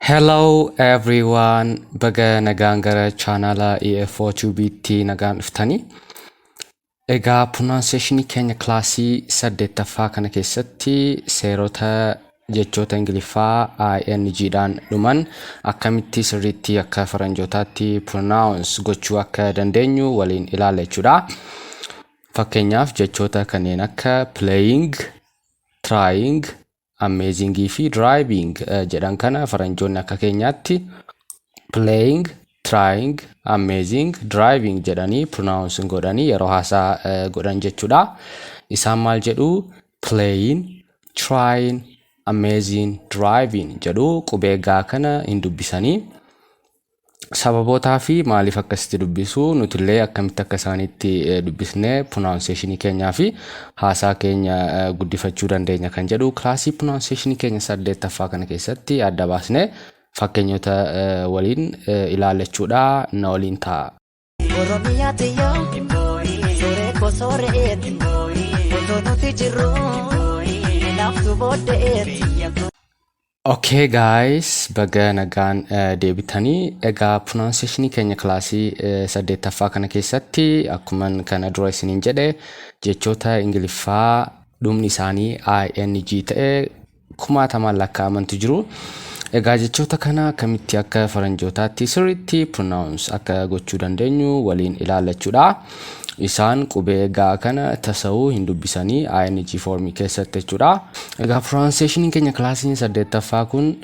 Hello everyone, baga nagaan gara channel EF4TV'tti nagaan dhuftanii. Egaa pronunciation keenya classii 8ffaa kana keessatti seerota jechoota ingiliffaa ing dhaan dhuman akkamitti sirriitti akka faranjootaatti pronounce gochuu akka dandeenyu waliin ilaalla jechuudha. Fakkeenyaaf jechoota kanneen akka playing, trying, amazing fi driving jedhan kana faranjoonni akka keenyaatti playing, trying, amazing, driving jedhanii pronounce godhanii yeroo haasaa godhan jechuudha. Isaan maal jedhu playing, trying, amazing, driving jedhu qubee gaa kana hin dubbisanii. Sababootaa fi maaliif akkasitti dubbisu nutillee akkamitti akka isaaniitti dubbisnee pronunciation keenyaa fi haasaa keenya guddifachuu dandeenya kan jedhu classii pronunciation keenya 8ffaa kana keessatti adda baasnee fakkeenyota waliin ilaallachuudha na waliin ta'a. Okay guys, baga nagaan deebitanii. Egaa pronunciation keenya classii 8ffaa kana keessatti akkuman kana dura isiniin jedhe jechoota ingiliffaa dhumni isaanii ing ta'e 1000 lakkaa'amantu jiru. Egaa jechoota kana akkamitti akka faranjootaatti sirriitti pronounce akka gochuu dandeenyu waliin ilaallachuudha. Isaan qubee gaa kana tasawuu hin dubbisanii ing form keessatti jechuudha. Egaa pronunciation keenya classiin 8ffaa kun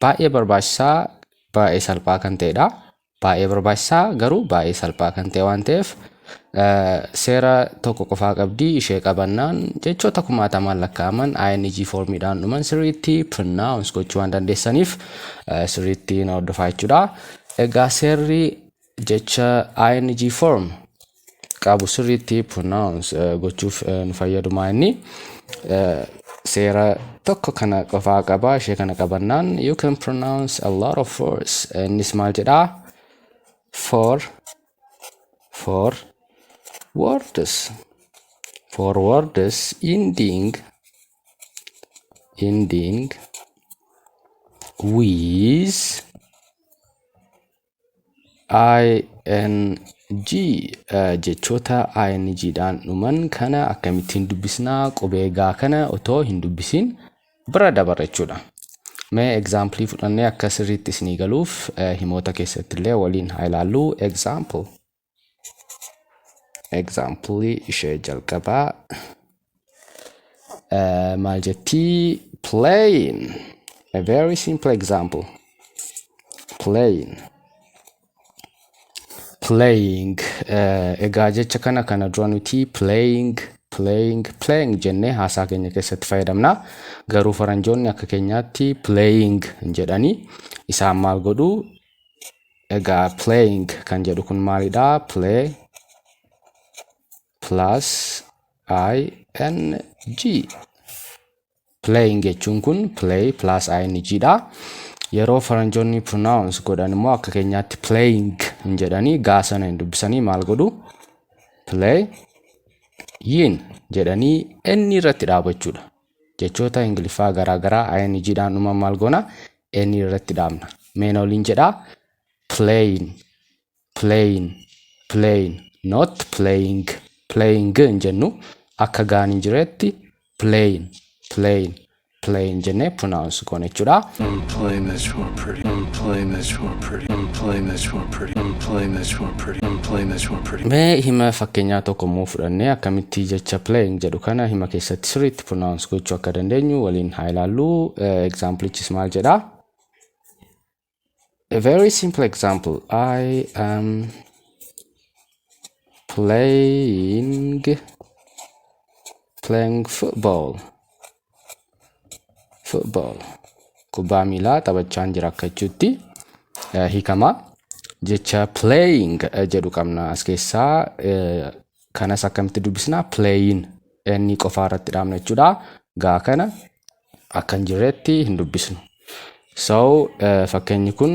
baay'ee barbaachisaa, baay'ee salphaa kan ta'edha. Baay'ee barbaachisaa garuu baay'ee salphaa kan ta'e waan ta'eef seera tokko qofaa qabdi. Ishee qabannaan jechoota 1000 lakkaa'aman ing formiidhaan dhuman sirriitti pronounce gochuu waan dandeessaniif sirriitti na hordofaa jechuudha. Egaa seerri jecha ing form qabu sirriitti pronounce gochuuf nu fayyadu inni seera tokko kana qofaa qaba. Ishee kana qabannaan you can pronounce a lot of words. Innis maal jedhaa? For words ending with ing jechoota ing dhaan dhuman kana akkamittiin dubbisnaa qubee gaa kana otoo hin dubbisin bira dabarra jechuudha. Mee example fudhannee akka sirriitti isinii galuuf himoota keessatti illee waliin haa ilaallu. Example ishee jalqabaa maal jettii? Playing. A very simple example. Playing. Egaa jecha kana dura nuti playing jennee haasaa keenya keessatti fayyadamna. Garuu faranjoonni akka keenyaatti playing jedhanii isaan maal godhu? Egaa playing kan jedhu kun maalidha? Play plus ing. Playing jechuun kun play plus ing dha. Yeroo faranjoonni pronounce godhan immoo akka keenyaatti playing jedhanii gaa sana hin dubbisanii maal godhu? Play yin jedhanii inni irratti dhaabachuudha. Jechoota ingiliffaa garaagaraa ing dhaan dhuman maal goona? Inni irratti dhaabna. Mee waliin jedhaa? Playing, not playing. Playing hin jennu akka gaan hin jiretti playing jennee pronounce goona jechuudha. Mee hima fakkeenyaa tokko immoo fudhannee akkamitti jecha playing jedhu kana hima keessatti sirriitti pronounce gochuu akka dandeenyu waliin haa ilaallu. Examplichis maal jedhaa? A very simple example. I am playing football. Kubbaa miilaa taphachaan jira akka jechuutti hiikama. Jecha playing jedhu qabna as keessaa. Kanas akkamitti dubbisnaa? Playing inni qofaa irratti dhaabna jechuudha. Gaa kana akka hin jirretti hin dubbisnu. So fakkeenyi kun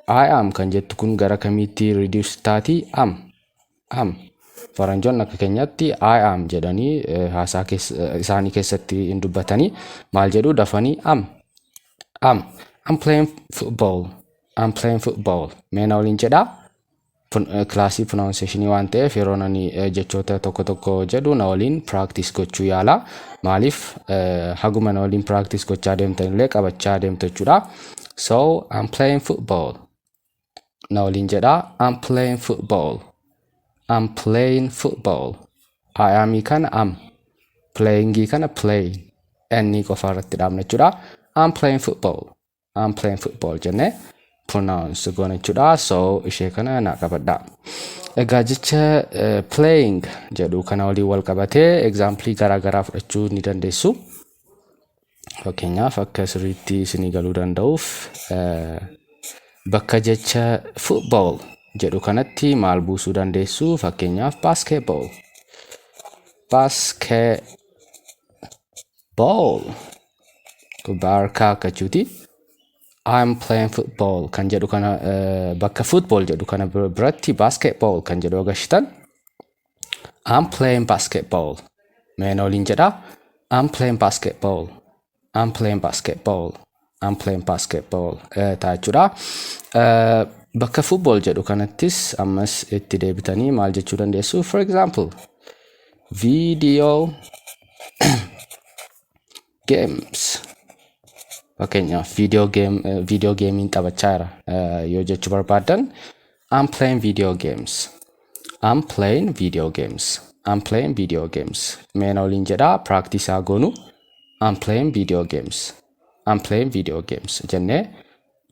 I am kan jettu kun gara kamiitti reduce taati? Am. Faranjoonni akka keenyatti I am jedhanii haasaa isaanii keessatti hin dubbatanii maal jedhu? Dafanii am. I'm playing football. I'm playing football. Mee na waliin jedhaa. Classy pronunciation waan ta'eef yeroo ani jechoota tokko tokko jedhu na waliin practice gochuu yaala. Maaliif haguma na waliin practice gochaa deemtan illee qabachaa deemtu jechuudha. So I'm playing football. Na waliin jedhaa. I'm playing football. I'm playing football. I am kana am. Playing kana play. Inni qofa irratti dhaabna jechuudha. I'm playing football. I'm playing football jenne pronounce goona jechuudha. So ishee kana na qabadhaa. Egaa jecha playing jedhu kana waliin wal qabatee example garaa garaa fudhachuu ni dandeessu. Fakkeenyaaf akka sirriitti isinii galuu danda'uuf bakka jecha football jedhu kanatti maal buusuu dandeessu? Fakkeenyaaf basketball. Basketball. Kubbaa harkaa akka jechuuti. I'm playing football kan jedhu kana bakka football jedhu kana biratti basketball kan jedhu agarsiisan. I'm playing basketball. Mee na waliin jedhaa. I'm playing basketball. I'm playing basketball. I'm playing basketball. Ta'a jechuudha. Bakka football jedhu kanattis ammas itti deebitanii maal jechuu dandeessu? For example, video games. Fakkeenyaaf video gaming taphachaa jira yoo jechuu barbaadan I'm playing video games. I'm playing video games. I'm playing video games. Mee na waliin jedhaa practice haa goonu. I'm playing video games. I'm playing video games jennee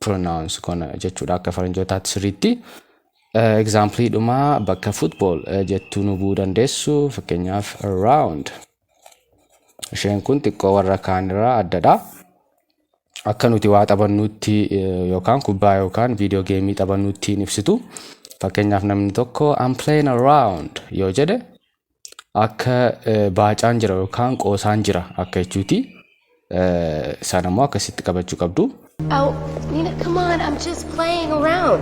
pronounce goona jechuudha akka faranjootaatti sirriitti. Example dhuma bakka football jettuu nu bu'uu dandeessu. Fakkeenyaaf around. Isheen kun xiqqoo warra kaanirraa addadha. Akka nuti waa taphannutti yookaan kubbaa yookaan video game taphannutti ibsitu. Fakkeenyaaf namni tokko I'm playing around yoo jedhe akka baacaan jira yookaan qoosaan jira akka jechuuti. Isaan ammoo akkasitti qabachuu qabdu. Oh, Nina, come on, I'm just playing around.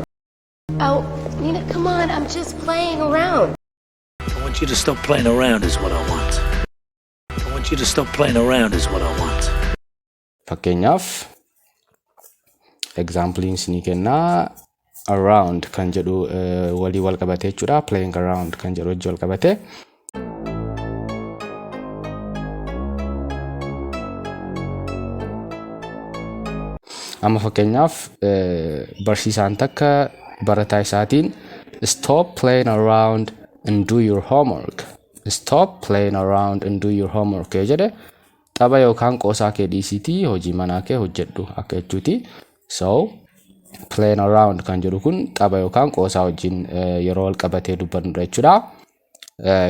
Oh, Nina, come on, I'm just playing around. I want you to stop playing around is what I want. I want you to stop playing around is what I want. Fakkeenyaaf example isinii kennaa around kan jedhu walii wal qabatee jechuudha. Playing around kan jedhu wajji wal qabatee. Amma fakkeenyaaf barsiisaan takka barataa isaatiin stop playing around and do your homework. Stop playing around and do your homework yoo jedhe tapha yookaan qoosaa kee dhiisitii hojii manaa kee hojjedhu akka jechuuti. So playing around kan jedhu kun tapha yookaan qoosaa wajjin yeroo wal qabatee dubbannudha jechuudha.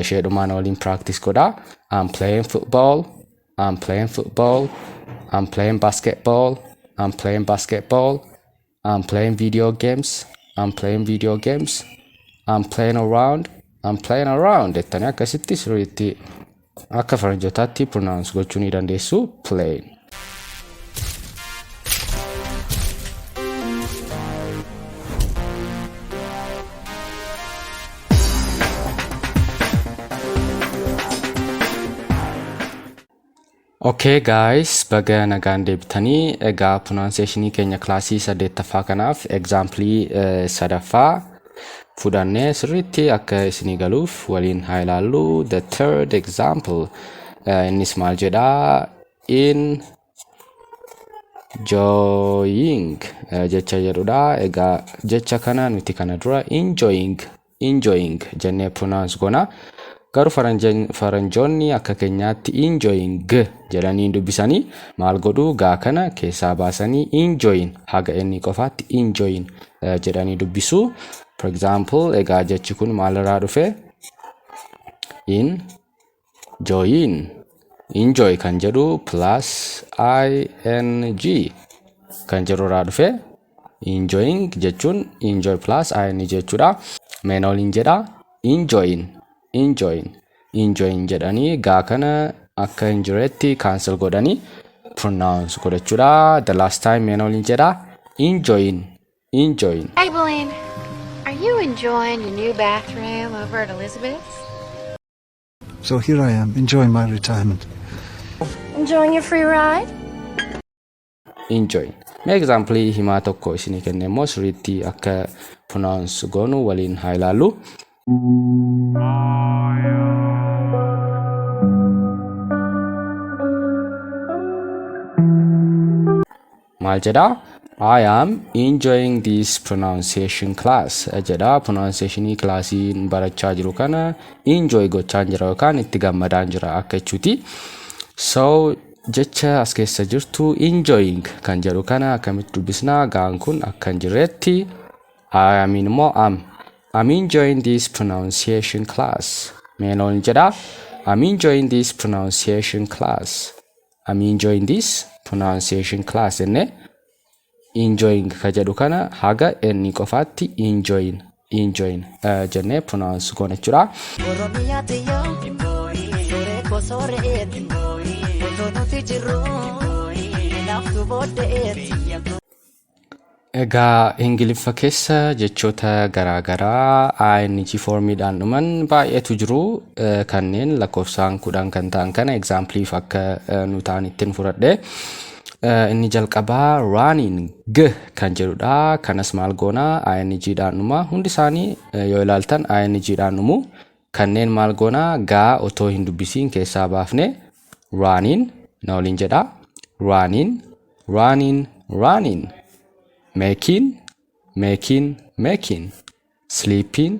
Isheedhumaan waliin practice godhaa. I'm playing football. I'm playing football. I'm playing basketball. I'm playing basketball. I'm playing video games. I'm playing video games. I'm playing around. I'm playing around. Jettanii akkasitti sirriitti akka faranjootaatti pronounce gochuu ni dandeessu. Playing. Okay guys, baga nagaan deebitanii egaa pronunciation keenya classii 8ffaa kanaaf example sadaffaa fudhannee sirriitti akka isinii galuuf waliin haa ilaallu. The third example innis maal jedhaa? Enjoying jecha jedhudha. Egaa jecha kana nuti kana dura enjoying jennee pronounce goona. Garuu faranjoonni akka keenyaatti enjoying jedhanii dubbisanii maal godhu? Gaa kana keessaa baasanii enjoying haga inni qofaatti enjoying jedhanii for example egaa jechi kun maalirraa dhufe? Enjoy kan jedhu plus ing kan jedhurraa dhufe. Enjoying jechuun enjoy plus ing jechuudha. Mee na waliin jedhaa? Enjoying jedhanii gaa kana akka hin jirretti cancel godhanii pronounce godhachuudha. The last time mee na waliin jedhaa? Enjoying. Hey, Blaine, are you enjoying your new bathroom over at Elizabeth's? So here I am, enjoying my retirement. Enjoying your free ride? Enjoying. Mee example himaa tokko isinii kenne immoo sirriitti akka pronounce goonu waliin haa ilaallu. Maal jedha? I am enjoying this pronunciation class. Jedha pronunciation classii barachaa jiru kana enjoy gochaan jira yookaan itti gammadaan jira akka jechuuti. So jecha as keessa jirtu enjoying kan jedhu kana akkamitti dubbisna? Gaan kun akkan jirretti I mean immoo I'm enjoying this pronunciation class. Meenoon jedha I'm enjoying this pronunciation class. I'm enjoying this pronunciation class enne enjoying ka jedhu kana haga inni qofaatti enjoying jenne pronounce goona jechuudha. Egaa ingiliffaa keessa jechoota garaagaraa ing formiidhaan dhuman baay'eetu jiru. Kanneen lakkoofsaan 10 kan ta'an kana exampliif akka nu ta'an ittiin fudhadhe. Inni jalqabaa running kan jedhudha. Kanas maal goona ing dhaan dhuma. Hundi isaanii yoo ilaaltan ing dhaan dhumu. Kanneen maal goona gaa otoo hin dubbisiin keessaa baafne running na waliin jedha. Running. Making. Sleeping.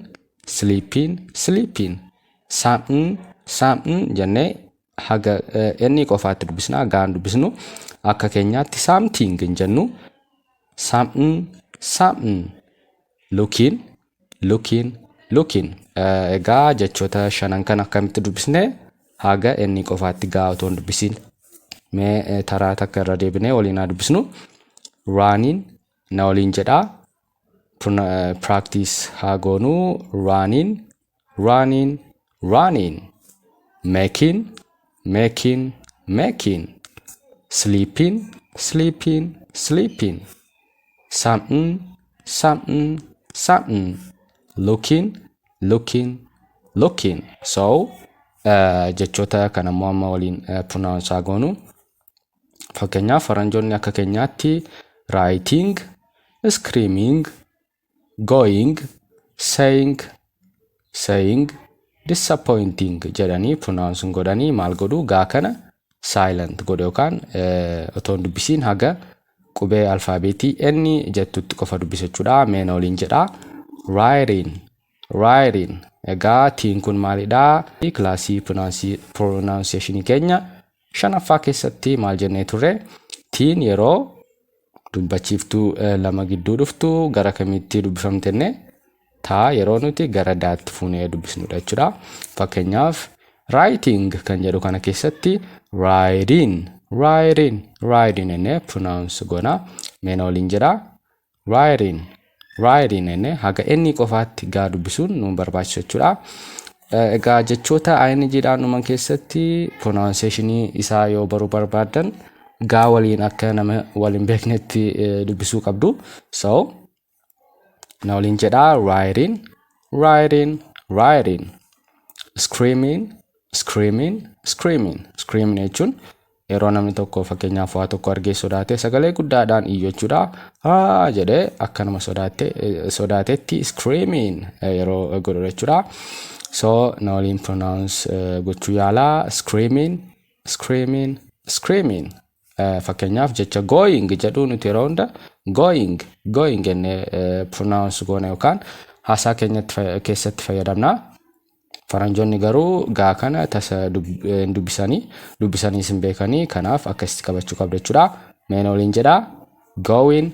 Something jennee haga inni qofaatti dubbisna gaan dubbisnu akka keenyaatti something jennu something looking egaa jechoota shanan kan akkamitti dubbisne haga inni qofaatti gaa otoo hin dubbisiin mee taraa takka irra deebinee waliin haa dubbisnu. Running na waliin jedha. Practice haa goonu. Running. Making. Sleeping. Something. Looking. So jechoota kana amma waliin pronounce haa goonu. Fakkeenyaaf faranjoonni akka keenyaatti writing, screaming, going, saying, disappointing jedhanii pronounce godhanii maal godhu gaa kana silent godhu yookaan otoo hin dubbisiin haga qubee alfaabeetii inni jettutti qofa dubbisachuudha. Meena waliin jedha. Writing. Egaa tiin kun maalidha? Kilaasii pronunciation keenya shanaffaa keessatti maal jennee turre? Tiin yeroo dubbachiiftuu lama gidduu dhuftu gara kamitti dubbifamtenne taa yeroo nuti gara daatti fuunee dubbisnudha jechuudha. Fakkeenyaaf writing kan jedhu kana keessatti writing enne pronounce goona. Meena waliin jedha. Writing enne haga inni qofaatti gaa dubbisuun nu barbaachisa jechuudha. Egaa jechoota ing dhaan dhuman keessatti pronunciation isaa yoo baruu barbaadan gaa waliin akka nama waliin beeknetti dubbisuu qabdu. So na waliin jedha. Writing. Screaming jechuun yeroo namni tokko fakkeenyaaf waa tokko argee sodaatee sagalee guddaadhaan iyyu jechuudha. Haa jedhee akka nama sodaatetti screaming yeroo godhu jechuudha. So na waliin pronounce gochuu yaala. Screaming. Fakkeenyaaf jecha going jedhu nuti yeroo hunda going enne pronounce goona yookaan haasaa keessatti fayyadamna. Faranjoonni garuu gaa kana tasa dubbisanii sin beekanii kanaaf akkasitti qabachuu qabdu jechuudha. Meena waliin jedha. Going.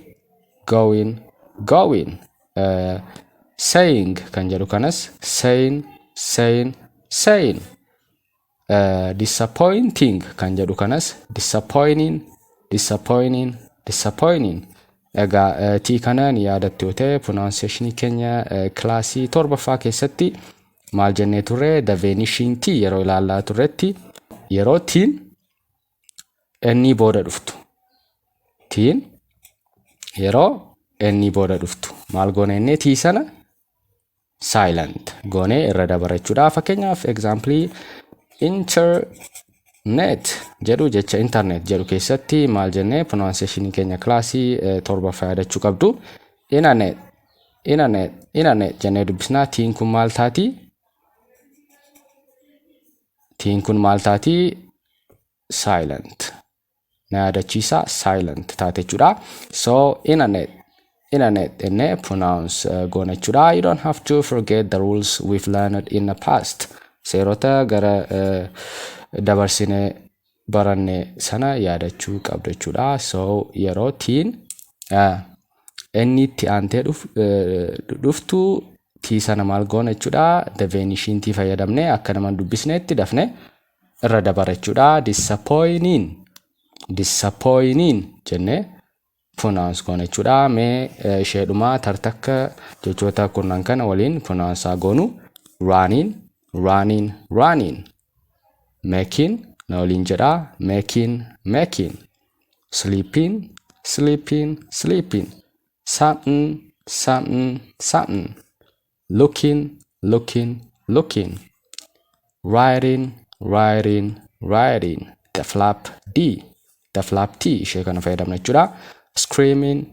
Saying kan jedhu kanas saying. Disappointing kan jedhu kanas disappointing. Egaa tii kana ni yaadatti yoo ta'e pronunciation keenya kilaasii 7ffaa keessatti maal jennee turre the vanishing tii yeroo ilaallaa turretti yeroo tiin inni booda dhuftu. Tiin yeroo inni booda dhuftu maal goone inni tii sana silent goone irra dabarachuudha. Fakkeenyaaf example net jedhu jecha internet jedhu keessatti maal jennee pronunciation keenya classii torba fayyadachuu qabdu. Internet jennee dubbisnaa. Tiin kun maal taati? Tiin kun maal taati? Silent. Na yaadachiisa silent taate jechuudha. So internet enne pronounce goona jechuudha. You don't have to forget the rules we've learned in the past. Seerota gara dabarsine baranne sana yaadachuu qabdu jechuudha. So yeroo tiin inni itti aantee dhuftu tii sana maal goona jechuudha. The vanishing tii fayyadamne akka naman dubbisneetti dafne irra dabara jechuudha. Disappointing jenne pronounce goona jechuudha. Mee isheedhuma tartakka jechoota kurnan kana waliin pronounce goonu. Running. Making na waliin jedha. Making. Sleeping. Something. Looking. Writing. The flap T ishee kana fayyadamna jechuudha. Screaming.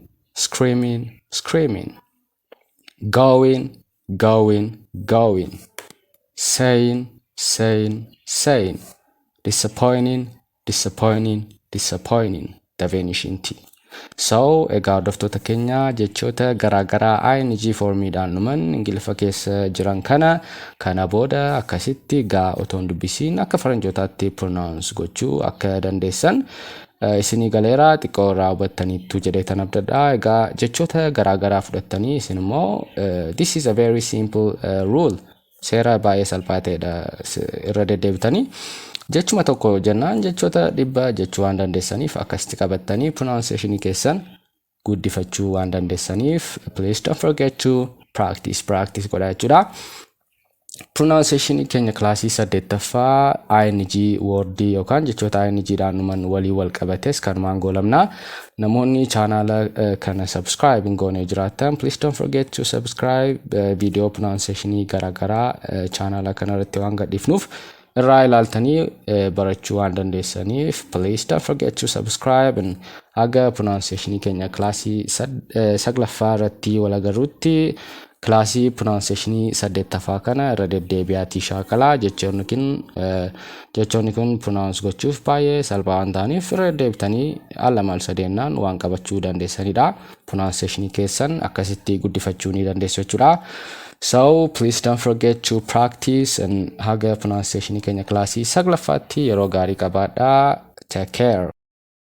Going. Saying. Disappointing. The vanishing T. So egaa hordoftoota keenya jechoota garaagaraa ing formiidhaan dhuman ingiliffa keessa jiran kana booda akkasitti gaa otoo hin dubbisiin akka faranjootaatti pronounce gochuu akka dandeessan isinii galeera. xiqqoo irraa hubattaniittu jedheetan abdadha. Egaa jechoota garaagaraa fudhattanii isin immoo this is a very simple rule. Seera baay'ee salphaa ta'edha irra deddeebitanii jechuma tokko jennaan jechoota dhibba jechuu waan dandeessaniif akkasitti qabattanii pronunciation keessan guddifachuu waan dandeessaniif please don't forget to practice godhaa jechuudha. Pronunciation keenya classii 8ffaa ing wordii yookaan jechoota ing dhaan dhuman walii wal qabates kanumaan goolabna. Namoonni channel kana subscribe goonee jiraattan please don't forget to subscribe. Video pronunciation garaagaraa channel kana irratti waan gadhiifnuuf irraa ilaaltanii barachuu waan dandeessaniif please don't forget to subscribe. And haga pronunciation keenya classii 9ffaa irratti wal agarruutti classii pronunciation 8ffaa kana irra deddeebi'aatii shaakalaa. jechoonni kun pronounce gochuuf baay'ee salphaa waan ta'aniif irra deddeebitanii al lamal sadeennaan waan qabachuu dandeessanidha. Pronunciation keessan akkasitti guddifachuu ni dandeessu jechuudha. So please don't forget to practice and haga pronunciation keenya classii 9ffaatti yeroo gaarii qabaadhaa. Take care.